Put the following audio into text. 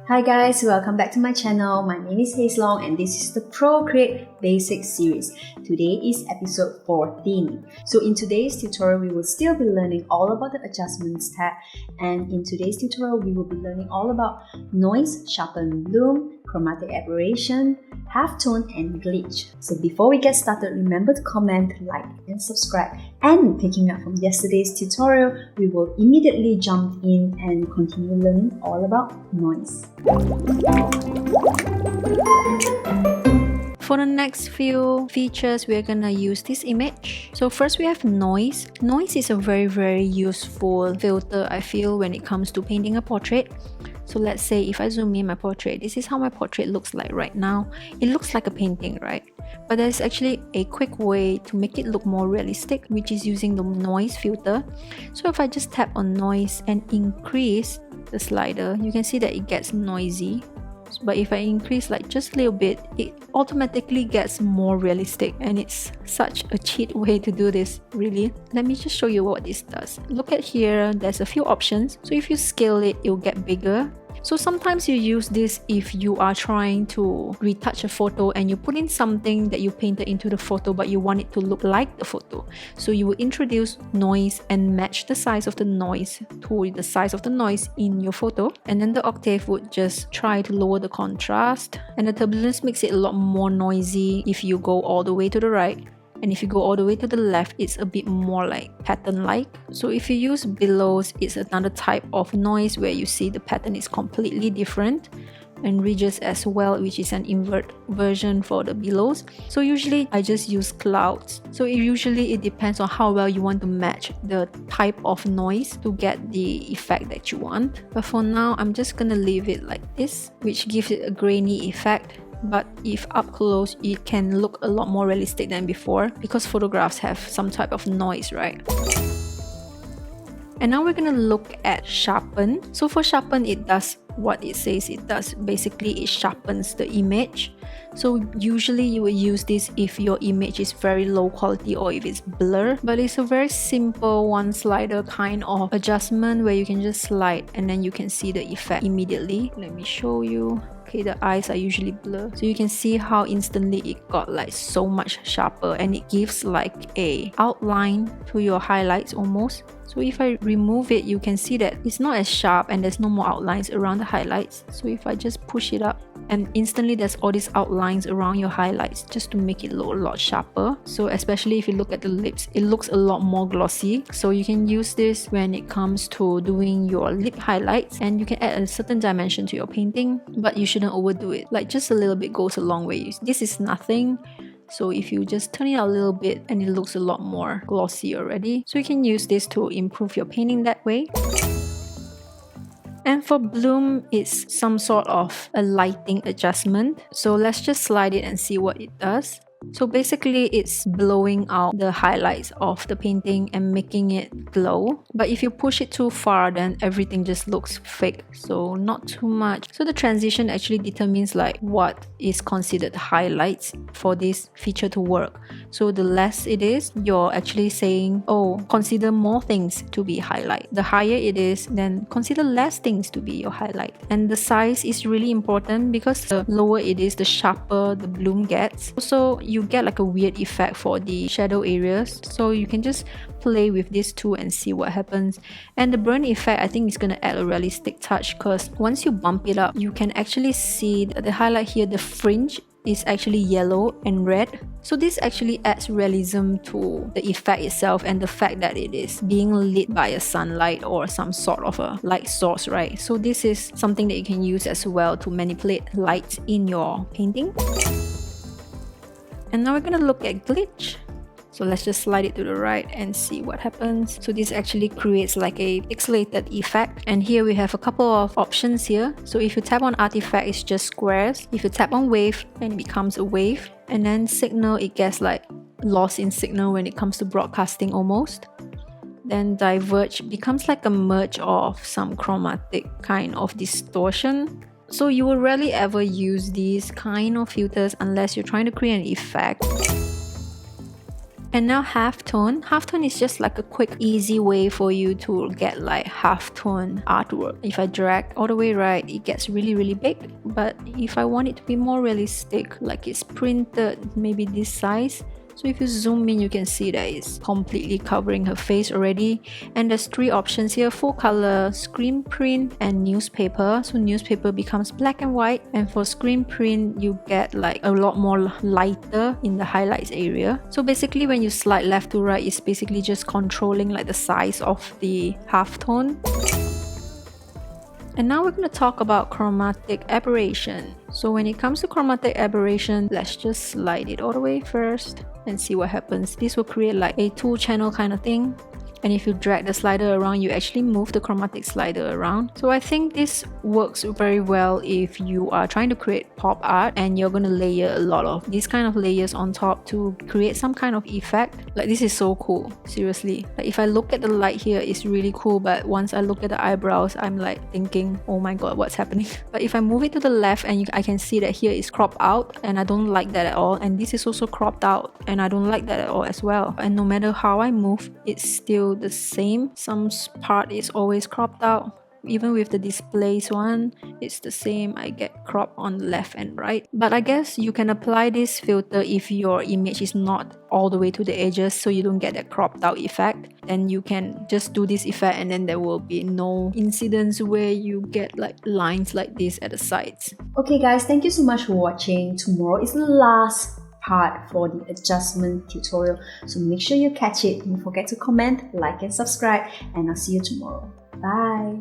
Hi guys, welcome back to my channel. My name is Haze Long and this is the Procreate Basics series. Today is episode 14. So in today's tutorial, we will still be learning all about the adjustments tab, and in today's tutorial, we will be learning all about noise, sharpen, bloom, chromatic aberration, halftone, and glitch. So before we get started, remember to comment, like, and subscribe. And picking up from yesterday's tutorial, we will immediately jump in and continue learning all about noise. For the next few features, we're gonna use this image. So first we have noise. Noise is a very useful filter, I feel, when it comes to painting a portrait. So let's say if I zoom in my portrait, this is how my portrait looks like right now. It looks like a painting, right? But there's actually a quick way to make it look more realistic, which is using the noise filter. So if I just tap on noise and increase the slider, you can see that it gets noisy. But if I increase like just a little bit, it automatically gets more realistic, and it's such a cheat way to do this, really. Let me just show you what this does. Look at here, there's a few options. So if you scale it, it'll get bigger. So sometimes you use this if you are trying to retouch a photo and you put in something that you painted into the photo but you want it to look like the photo. So you will introduce noise and match the size of the noise to the size of the noise in your photo, and then the octave would just try to lower the contrast, and the turbulence makes it a lot more noisy if you go all the way to the right. And if you go all the way to the left, it's a bit more like pattern-like. So if you use billows, it's another type of noise where you see the pattern is completely different, and ridges as well, which is an invert version for the billows. So usually I just use clouds. So usually it depends on how well you want to match the type of noise to get the effect that you want. But for now, I'm just gonna leave it like this, which gives it a grainy effect. But if up close, it can look a lot more realistic than before, because photographs have some type of noise, right? And now we're gonna look at sharpen. So for sharpen, it does what it says it does. Basically, it sharpens the image. So usually you will use this if your image is very low quality or if it's blur, but it's a very simple one slider kind of adjustment where you can just slide and then you can see the effect immediately. Let me show you. Okay, the eyes are usually blur, so you can see how instantly it got like so much sharper, and it gives like a outline to your highlights almost. So if I remove it, you can see that it's not as sharp and there's no more outlines around the highlights. So if I just push it up, and instantly there's all these outlines around your highlights just to make it look a lot sharper. So especially if you look at the lips, it looks a lot more glossy. So you can use this when it comes to doing your lip highlights, and you can add a certain dimension to your painting, but you shouldn't overdo it. Like just a little bit goes a long way. This is nothing. So if you just turn it out a little bit, and it looks a lot more glossy already. So you can use this to improve your painting that way. And for bloom, it's some sort of a lighting adjustment. So let's just slide it and see what it does. So basically, it's blowing out the highlights of the painting and making it glow. But if you push it too far, then everything just looks fake. So not too much. So the transition actually determines like what is considered highlights for this feature to work. So the less it is, you're actually saying, oh, consider more things to be highlight. The higher it is, then consider less things to be your highlight. And the size is really important, because the lower it is, the sharper the bloom gets. So you get like a weird effect for the shadow areas. So you can just play with this too and see what happens. And the burn effect, I think, is going to add a realistic touch, because once you bump it up, you can actually see the highlight here, the fringe is actually yellow and red. So this actually adds realism to the effect itself, and the fact that it is being lit by a sunlight or some sort of a light source, right? So this is something that you can use as well to manipulate lights in your painting. And now we're gonna look at glitch. So let's just slide it to the right and see what happens. So this actually creates like a pixelated effect. And here we have a couple of options here. So if you tap on artifact, it's just squares. If you tap on wave, then it becomes a wave. And then signal, it gets like lost in signal when it comes to broadcasting almost. Then diverge becomes like a merge of some chromatic kind of distortion. So you will rarely ever use these kind of filters unless you're trying to create an effect. And now halftone. Halftone is just like a quick, easy way for you to get like halftone artwork. If I drag all the way right, it gets really, really big. But if I want it to be more realistic, like it's printed maybe this size, so if you zoom in, you can see that it's completely covering her face already. And there's 3 options here: full color, screen print, and newspaper. So newspaper becomes black and white, and for screen print, you get like a lot more lighter in the highlights area. So basically when you slide left to right, it's basically just controlling like the size of the halftone. And now we're going to talk about chromatic aberration. So when it comes to chromatic aberration, let's just slide it all the way first and see what happens. This will create like a 2-channel kind of thing. And if you drag the slider around, you actually move the chromatic slider around. So I think this works very well if you are trying to create pop art and you're going to layer a lot of these kind of layers on top to create some kind of effect. Like, this is so cool, seriously. Like, if I look at the light here, it's really cool, but once I look at the eyebrows, I'm like thinking, oh my god, what's happening? But if I move it to the left, and I can see that here is cropped out, and I don't like that at all. And this is also cropped out, and I don't like that at all as well. And no matter how I move, it's still the same. Some part is always cropped out. Even with the displays one, it's the same. I get crop on the left and right. But I guess you can apply this filter if your image is not all the way to the edges, so you don't get that cropped out effect. Then you can just do this effect, and then there will be no incidents where you get like lines like this at the sides. Okay guys, thank you so much for watching. Tomorrow is the last part for the adjustment tutorial, so make sure you catch it. Don't forget to comment, like and subscribe, and I'll see you tomorrow. Bye.